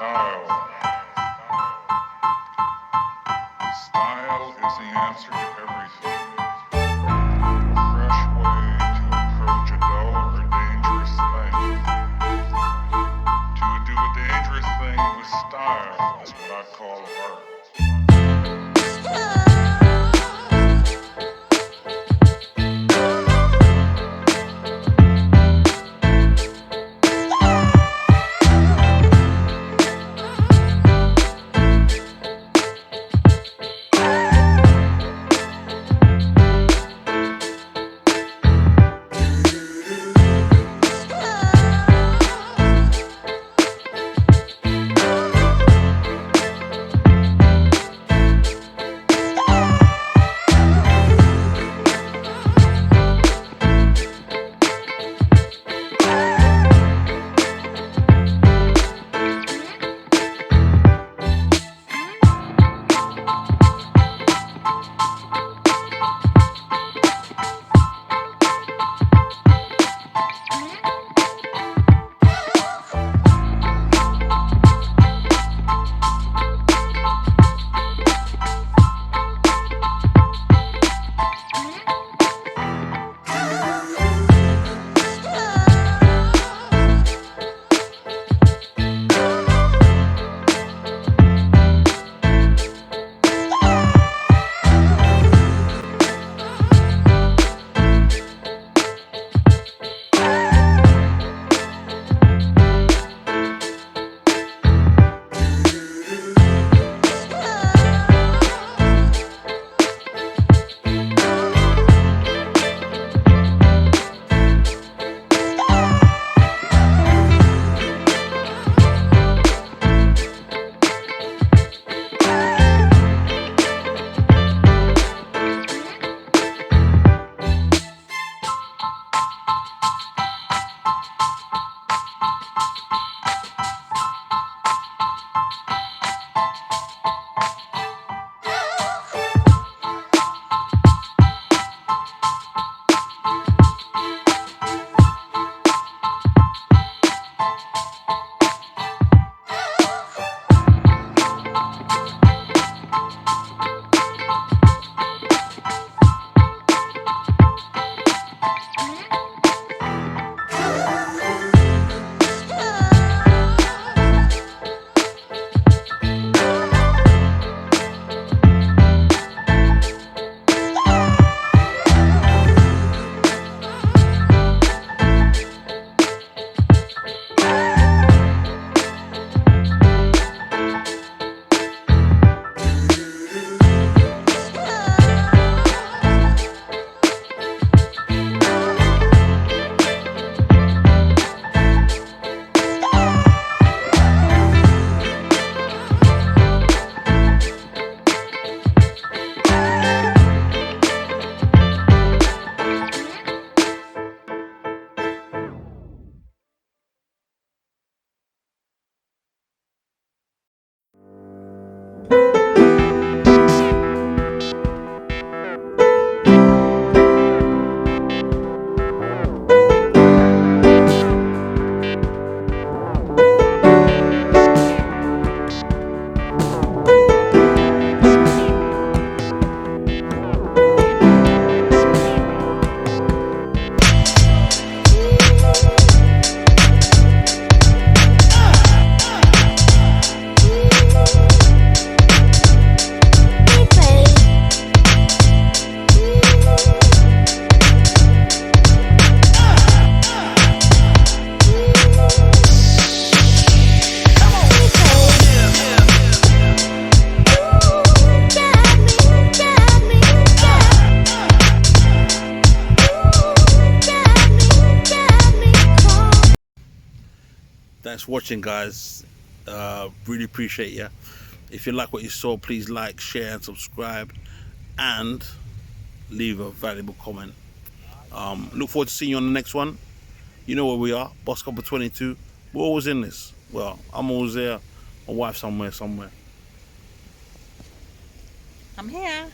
Style is the answer to everything. A fresh way to approach a dull or dangerous thing. To do a dangerous thing with style is what I call art. Thanks for watching, guys. Really appreciate you. If you like what you saw, please like, share and subscribe, and leave a valuable comment. Look forward to seeing you on the next one. You know where we are, Mosquito 22. We're always in this. Well, I'm always there. My wife's somewhere. I'm here.